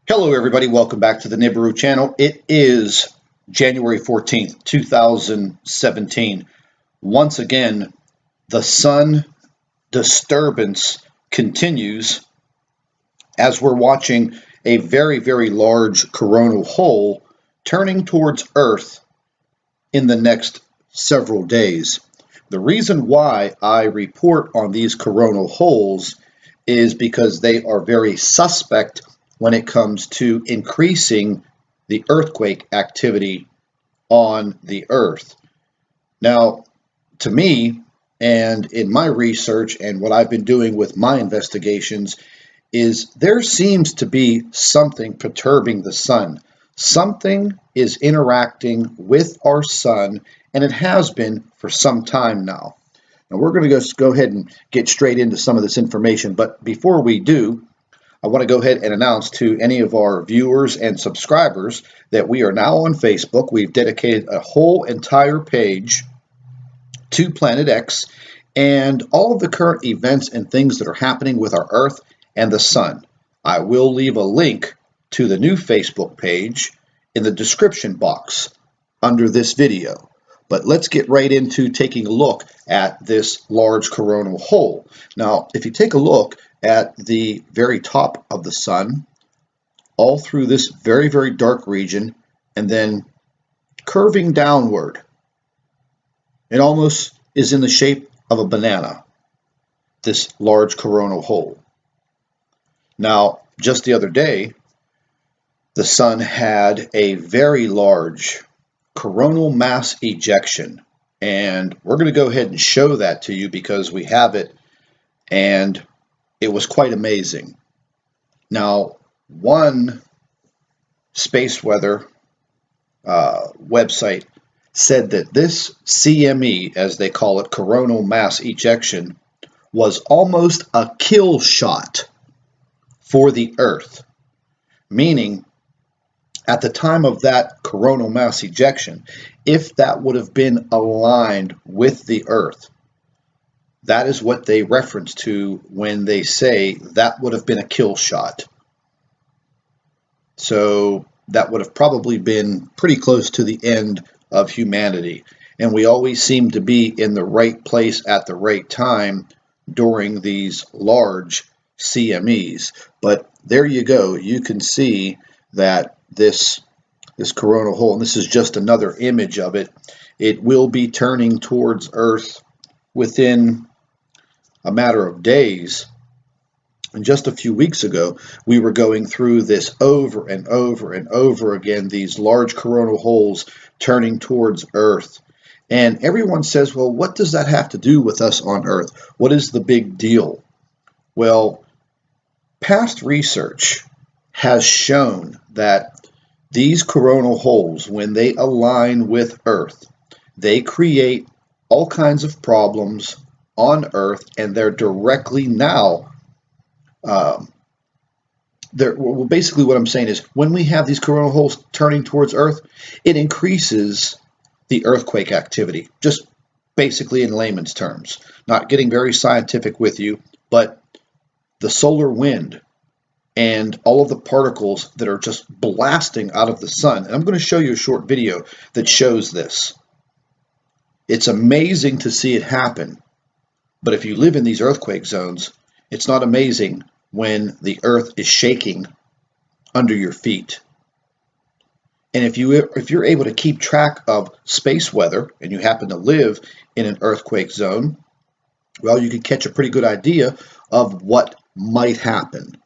Hello, everybody. Welcome back to the Nibiru channel. It is January 14th, 2017. Once again, the sun disturbance continues as we're watching a very, very large coronal hole turning towards Earth in the next several days. The reason why I report on these coronal holes is because they are very suspect when it comes to increasing the earthquake activity on the Earth. Now, to me, and in my research and what I've been doing with my investigations, is there seems to be something perturbing the sun. Something is interacting with our sun, and it has been for some time now. Now, we're going to go ahead and get straight into some of this information, but before we do, I want to go ahead and announce to any of our viewers and subscribers that we are now on Facebook. We've dedicated a whole entire page to Planet X and all of the current events and things that are happening with our Earth and the Sun. I will leave a link to the new Facebook page in the description box under this video. But let's get right into taking a look at this large coronal hole. Now, if you take a look at the very top of the sun, all through this very, very dark region, and then curving downward, it almost is in the shape of a banana, this large coronal hole. Now, just the other day, the sun had a very large coronal mass ejection, and we're going to go ahead and show that to you because we have it, and it was quite amazing. Now, one space weather website said that this CME, as they call it, coronal mass ejection, was almost a kill shot for the Earth, meaning at the time of that coronal mass ejection, if that would have been aligned with the Earth, that is what they reference to when they say that would have been a kill shot. So that would have probably been pretty close to the end of humanity. And we always seem to be in the right place at the right time during these large CMEs. But there you go. You can see that this coronal hole, and this is just another image of it, it will be turning towards Earth within a matter of days. And just a few weeks ago, we were going through this over and over and over again, these large coronal holes turning towards Earth. And everyone says, well, what does that have to do with us on Earth? What is the big deal? Well, past research has shown that these coronal holes, when they align with Earth, they create all kinds of problems on Earth, and they're directly now well, basically what I'm saying is when we have these coronal holes turning towards Earth, it increases the earthquake activity, just basically in layman's terms. Not getting very scientific with you, but the solar wind and all of the particles that are just blasting out of the sun. And I'm going to show you a short video that shows this. It's amazing to see it happen, but if you live in these earthquake zones, it's not amazing when the earth is shaking under your feet. And if you're able to keep track of space weather and you happen to live in an earthquake zone, well, you can catch a pretty good idea of what might happen.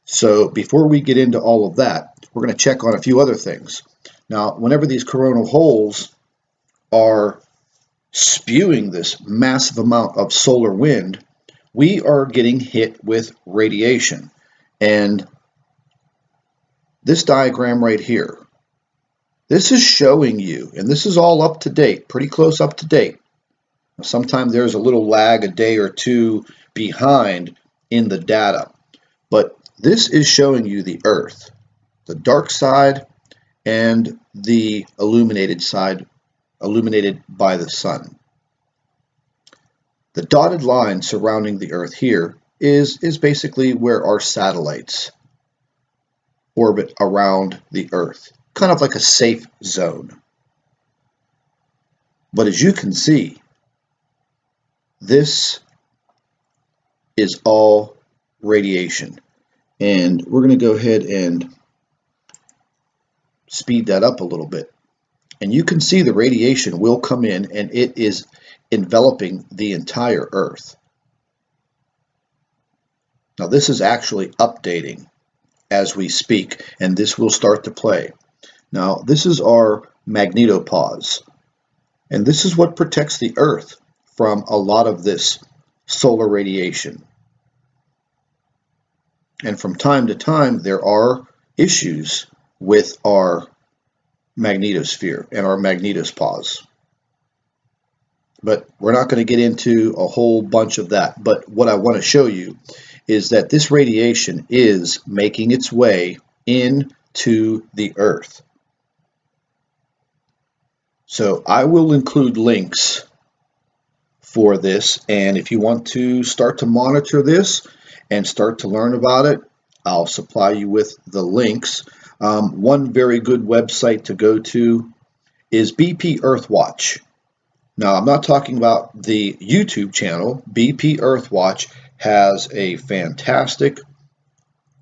So before we get into all of that, we're going to check on a few other things. Now, whenever these coronal holes are spewing this massive amount of solar wind, we are getting hit with radiation. And this diagram right here, this is showing you, and this is all up to date, pretty close up to date. Sometimes there's a little lag, a day or two behind in the data, but this is showing you the Earth, the dark side and the illuminated side, illuminated by the sun. The dotted line surrounding the Earth here is basically where our satellites orbit around the Earth, kind of like a safe zone. But as you can see, this is all radiation. And we're going to go ahead and speed that up a little bit. And you can see the radiation will come in, and it is enveloping the entire Earth. Now this is actually updating as we speak, and this will start to play. Now this is our magnetopause, and this is what protects the Earth from a lot of this solar radiation. And from time to time there are issues with our magnetosphere and our magnetopause. But we're not going to get into a whole bunch of that. But what I want to show you is that this radiation is making its way into the Earth. So I will include links for this, and if you want to start to monitor this and start to learn about it, I'll supply you with the links. One very good website to go to is BP Earthwatch. Now, I'm not talking about the YouTube channel. BP Earthwatch has a fantastic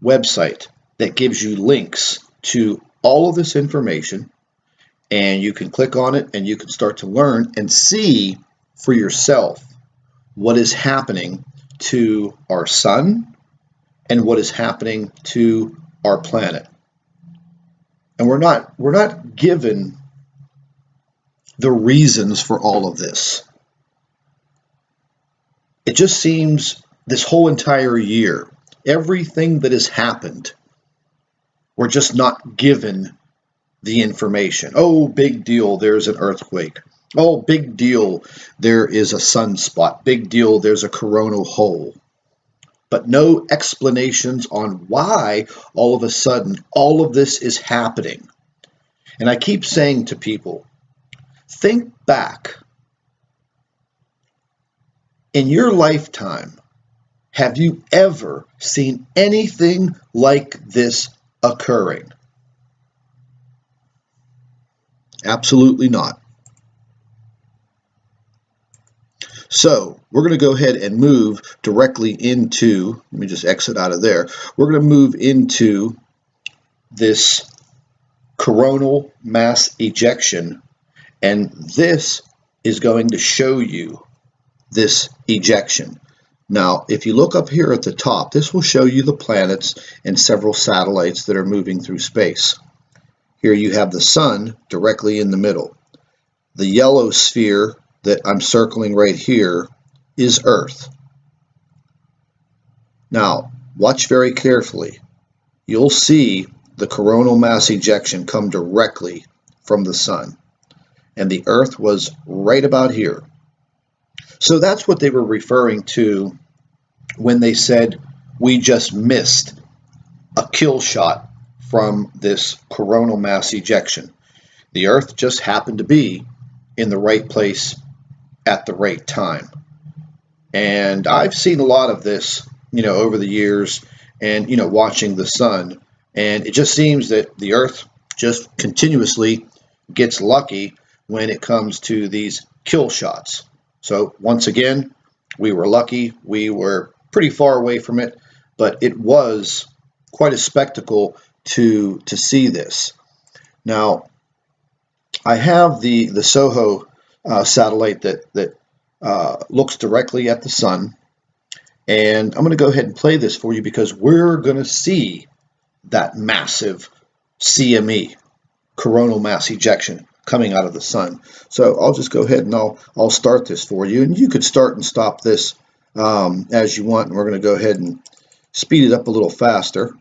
website that gives you links to all of this information, and you can click on it and you can start to learn and see for yourself what is happening to our sun and what is happening to our planet. And we're not given the reasons for all of this. It just seems this whole entire year, everything that has happened, we're just not given the information. Oh, big deal, there's an earthquake. Oh, big deal, there is a sunspot. Big deal, there's a coronal hole. But no explanations on why all of a sudden all of this is happening. And I keep saying to people, think back. In your lifetime, have you ever seen anything like this occurring? Absolutely not. So we're going to go ahead and move directly into, let me just exit out of there. We're going to move into this coronal mass ejection, and this is going to show you this ejection. Now, if you look up here at the top, this will show you the planets and several satellites that are moving through space. Here you have the sun directly in the middle. The yellow sphere that I'm circling right here is Earth. Now, watch very carefully. You'll see the coronal mass ejection come directly from the sun, and the Earth was right about here. So that's what they were referring to when they said we just missed a kill shot from this coronal mass ejection. The Earth just happened to be in the right place at the right time. And I've seen a lot of this, over the years, and, watching the sun. And it just seems that the Earth just continuously gets lucky when it comes to these kill shots. So once again, we were lucky. We were pretty far away from it, but it was quite a spectacle to see this. Now, I have the SOHO satellite that looks directly at the sun, and I'm going to go ahead and play this for you because we're going to see that massive CME, coronal mass ejection, coming out of the sun. So I'll just go ahead and I'll start this for you, and you could start and stop this as you want, and we're going to go ahead and speed it up a little faster.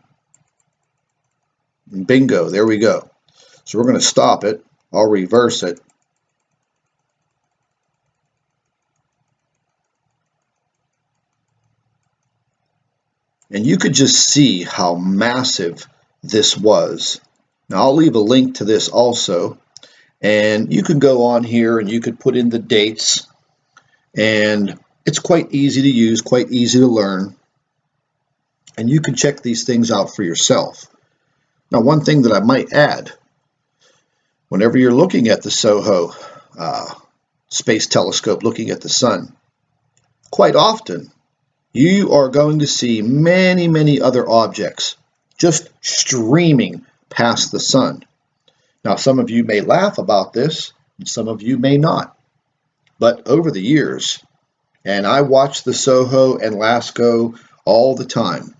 And bingo, there we go. So we're going to stop it. I'll reverse it. And you could just see how massive this was. Now I'll leave a link to this also, and you can go on here and you could put in the dates, and it's quite easy to use, quite easy to learn, and you can check these things out for yourself. Now, one thing that I might add, whenever you're looking at the SOHO space telescope looking at the sun, quite often you are going to see many, many other objects just streaming past the sun. Now, some of you may laugh about this, and some of you may not. But over the years, and I watch the SOHO and LASCO all the time,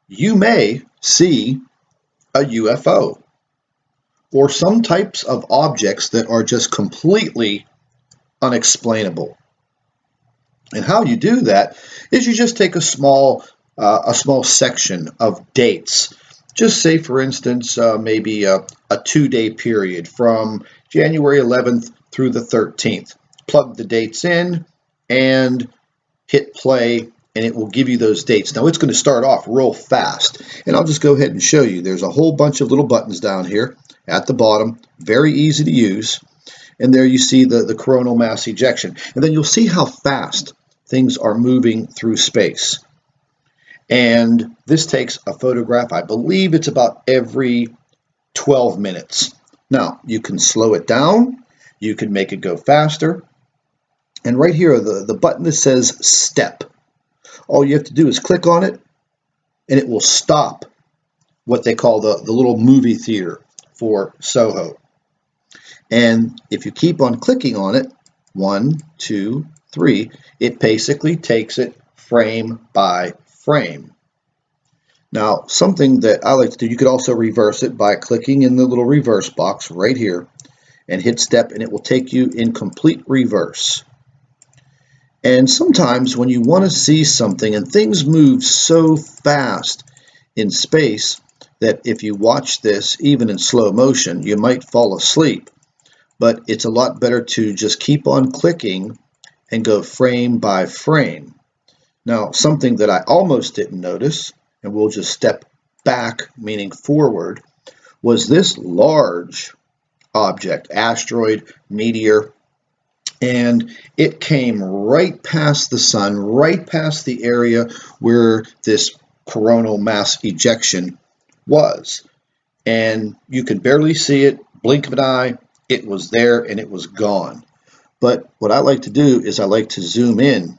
you may see a UFO or some types of objects that are just completely unexplainable. And how you do that is you just take a small section of dates. Just say, for instance, maybe a 2-day period from January 11th through the 13th. Plug the dates in and hit play, and it will give you those dates. Now, it's going to start off real fast, and I'll just go ahead and show you. There's a whole bunch of little buttons down here at the bottom, very easy to use. And there you see the coronal mass ejection. And then you'll see how fast things are moving through space. And this takes a photograph, I believe it's about every 12 minutes. Now, you can slow it down, you can make it go faster. And right here, the button that says step. All you have to do is click on it, and it will stop what they call the little movie theater for SOHO. And if you keep on clicking on it, 1, 2, 3, it basically takes it frame by frame. Now, something that I like to do, you could also reverse it by clicking in the little reverse box right here and hit step, and it will take you in complete reverse. And sometimes when you want to see something, and things move so fast in space that if you watch this, even in slow motion, you might fall asleep. But it's a lot better to just keep on clicking and go frame by frame. Now, something that I almost didn't notice, and we'll just step back, meaning forward, was this large object, asteroid, meteor, and it came right past the sun, right past the area where this coronal mass ejection was. And you could barely see it, blink of an eye, it was there and it was gone. But what I like to do is I like to zoom in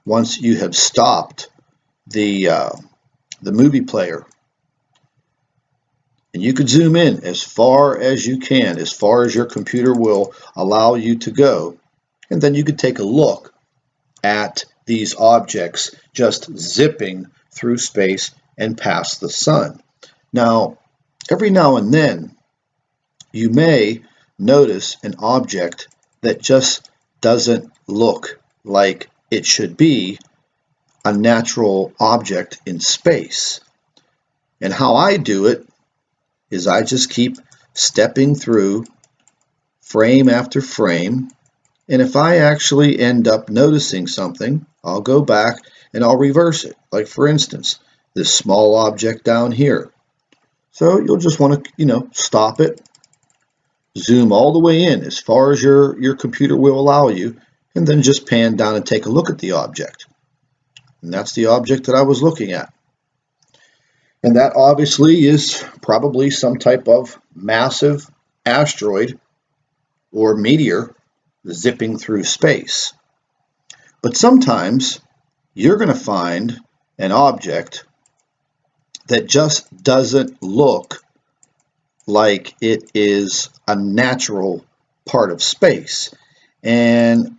once you have stopped the movie player. And you could zoom in as far as you can, as far as your computer will allow you to go. And then you could take a look at these objects just zipping through space and past the sun. Now, every now and then, you may notice an object that just doesn't look like it should be a natural object in space. And how I do it is I just keep stepping through frame after frame, and if I actually end up noticing something, I'll go back and I'll reverse it. Like, for instance, this small object down here. So you'll just want to, stop it, zoom all the way in as far as your computer will allow you, and then just pan down and take a look at the object. And that's the object that I was looking at. And that obviously is probably some type of massive asteroid or meteor zipping through space. But sometimes you're going to find an object that just doesn't look like it is a natural part of space. And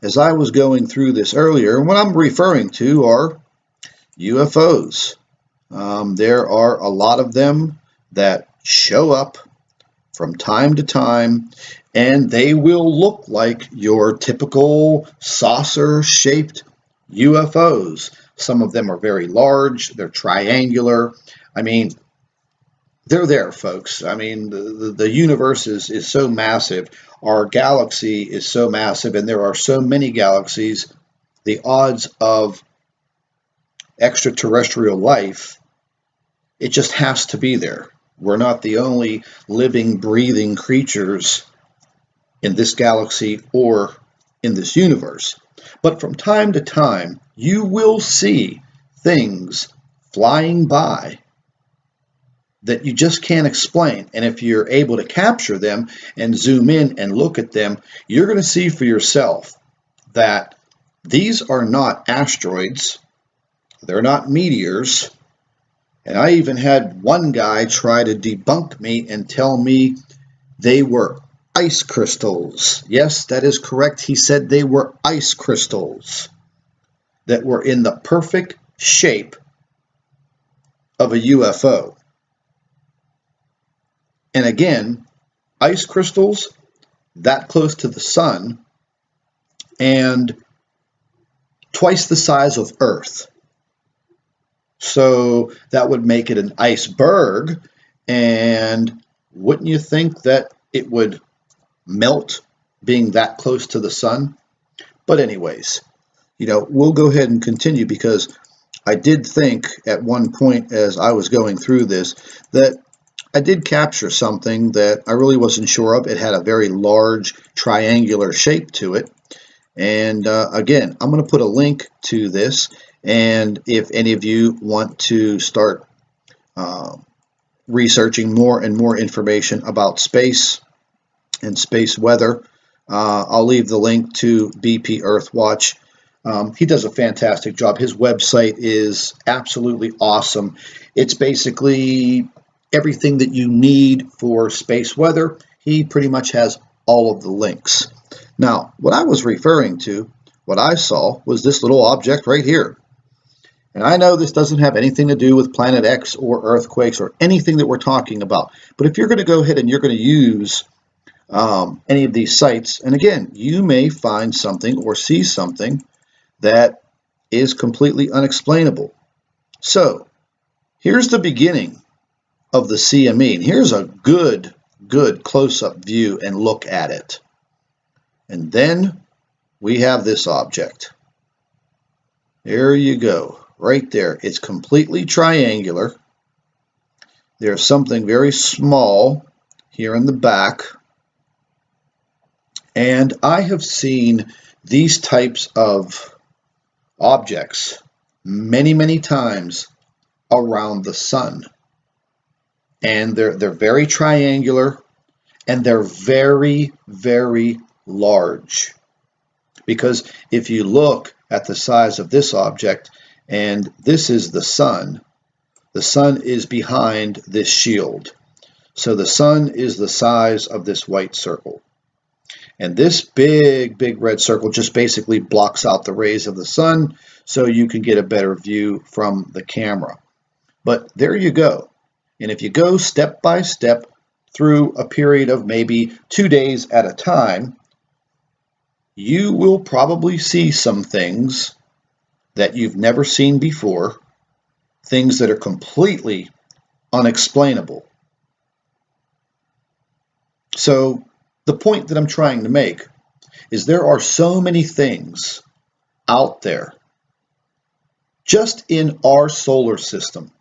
as I was going through this earlier, what I'm referring to are UFOs. There are a lot of them that show up from time to time, and they will look like your typical saucer-shaped UFOs. Some of them are very large, they're triangular. I mean, they're there, folks. I mean, the universe is so massive. Our galaxy is so massive, and there are so many galaxies. The odds of extraterrestrial life, it just has to be there. We're not the only living, breathing creatures in this galaxy or in this universe. But from time to time, you will see things flying by that you just can't explain. And if you're able to capture them and zoom in and look at them, you're going to see for yourself that these are not asteroids, they're not meteors. And I even had one guy try to debunk me and tell me they were ice crystals. Yes, that is correct. He said they were ice crystals that were in the perfect shape of a UFO. And again, ice crystals that close to the sun and twice the size of Earth. So that would make it an iceberg. And wouldn't you think that it would melt being that close to the sun? But anyways, we'll go ahead and continue, because I did think at one point as I was going through this that I did capture something that I really wasn't sure of. It had a very large triangular shape to it. And again, I'm going to put a link to this. And if any of you want to start researching more and more information about space and space weather, I'll leave the link to BP Earthwatch. He does a fantastic job. His website is absolutely awesome. It's basically everything that you need for space weather. He pretty much has all of the links. Now, what I was referring to, what I saw, was this little object right here. And I know this doesn't have anything to do with Planet X or earthquakes or anything that we're talking about. But if you're going to go ahead and you're going to use any of these sites, and again, you may find something or see something that is completely unexplainable. So here's the beginning of the CME. And here's a good close-up view and look at it. And then we have this object. There you go, right there. It's completely triangular. There's something very small here in the back. And I have seen these types of objects many times around the sun. And they're very triangular, and they're very large. Because if you look at the size of this object, and this is the sun is behind this shield. So the sun is the size of this white circle. And this big red circle just basically blocks out the rays of the sun so you can get a better view from the camera. But there you go. And if you go step by step through a period of maybe 2 days at a time, you will probably see some things that you've never seen before, things that are completely unexplainable. So the point that I'm trying to make is there are so many things out there just in our solar system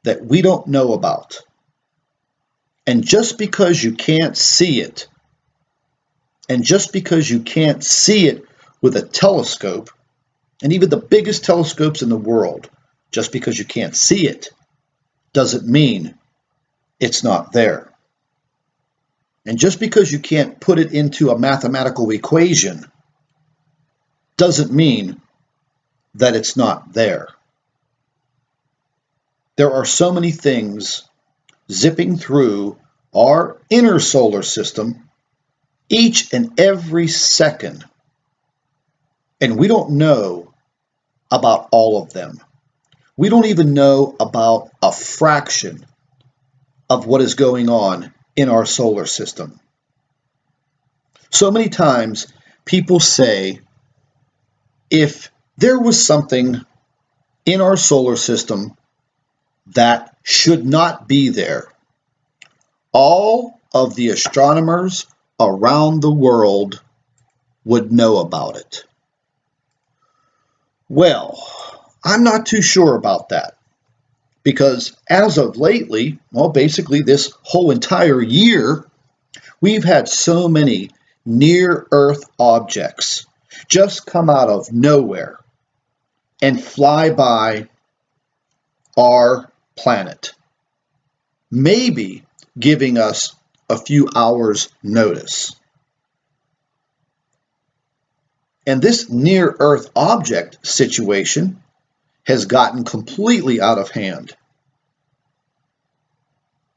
that we don't know about. And just because you can't see it, and just because you can't see it with a telescope, and even the biggest telescopes in the world, just because you can't see it, doesn't mean it's not there. And just because you can't put it into a mathematical equation, doesn't mean that it's not there. There are so many things zipping through our inner solar system each and every second, and we don't know about all of them. We don't even know about a fraction of what is going on in our solar system. So many times people say, if there was something in our solar system that should not be there, all of the astronomers around the world would know about it. Well, I'm not too sure about that, because as of lately, well, basically this whole entire year, we've had so many near-Earth objects just come out of nowhere and fly by our planet. maybe giving us a few hours notice. And this near-Earth object situation has gotten completely out of hand.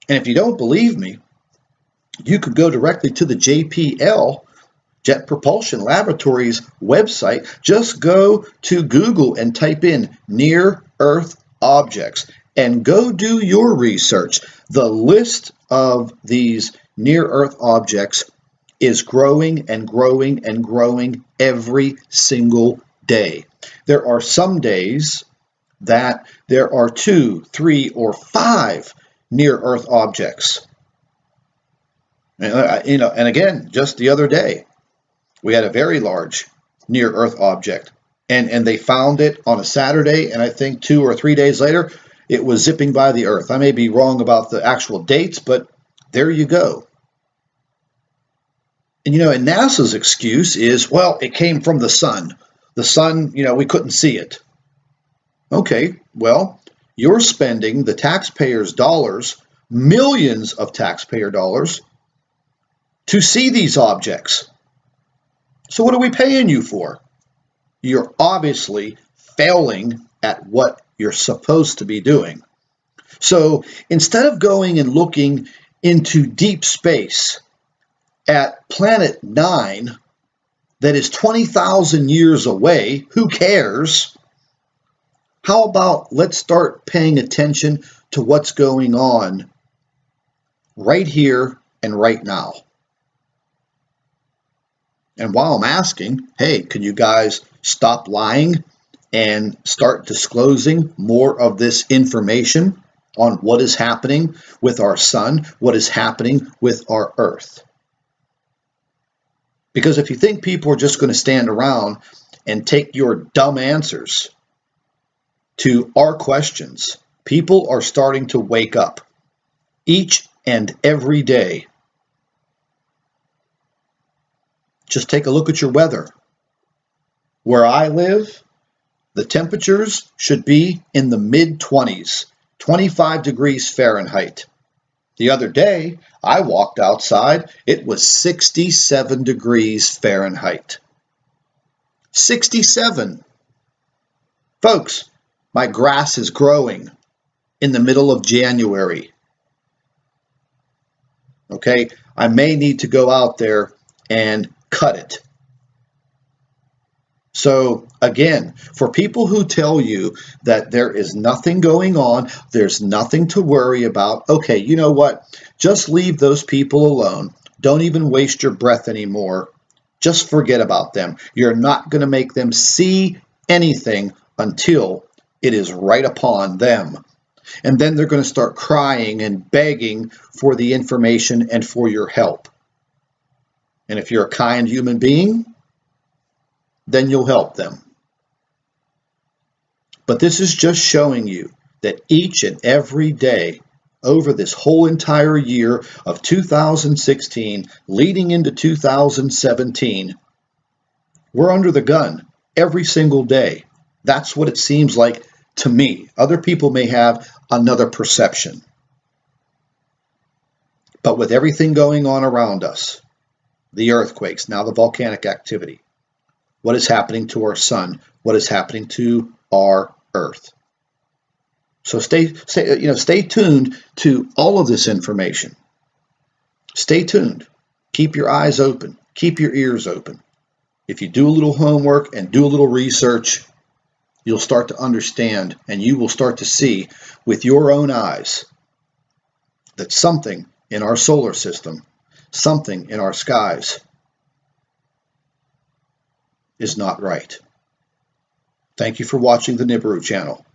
And if you don't believe me, you could go directly to the JPL, Jet Propulsion Laboratories website. Just go to Google and type in near-Earth objects and go do your research. The list of these near-Earth objects is growing and growing and growing every single day. There are some days that there are 2, 3, or 5 near-Earth objects. And again, just the other day, we had a very large near-Earth object, and they found it on a Saturday, and I think 2 or 3 days later, it was zipping by the Earth. I may be wrong about the actual dates, but there you go. And and NASA's excuse is, well, it came from the sun. The sun, we couldn't see it. Okay, well, you're spending the taxpayers' dollars, millions of taxpayer dollars, to see these objects. So what are we paying you for? You're obviously failing at what you're supposed to be doing. So instead of going and looking into deep space at Planet 9 that is 20,000 years away, who cares? How about let's start paying attention to what's going on right here and right now? And while I'm asking, hey, can you guys stop lying and start disclosing more of this information on what is happening with our sun, what is happening with our Earth? Because if you think people are just going to stand around and take your dumb answers to our questions, people are starting to wake up each and every day. Just take a look at your weather. Where I live, the temperatures should be in the mid-20s, 25 degrees Fahrenheit. The other day, I walked outside, it was 67 degrees Fahrenheit. 67. Folks, my grass is growing in the middle of January. Okay, I may need to go out there and cut it. So again, for people who tell you that there is nothing going on, there's nothing to worry about, okay, you know what? Just leave those people alone. Don't even waste your breath anymore. Just forget about them. You're not going to make them see anything until it is right upon them. And then they're going to start crying and begging for the information and for your help. And if you're a kind human being, then you'll help them. But this is just showing you that each and every day over this whole entire year of 2016 leading into 2017, we're under the gun every single day. That's what it seems like to me. Other people may have another perception. But with everything going on around us, the earthquakes, now the volcanic activity, what is happening to our sun, what is happening to our Earth. So stay tuned to all of this information. Stay tuned. Keep your eyes open. Keep your ears open. If you do a little homework and do a little research, you'll start to understand and you will start to see with your own eyes that something in our solar system, something in our skies is not right. Thank you for watching the Nibiru channel.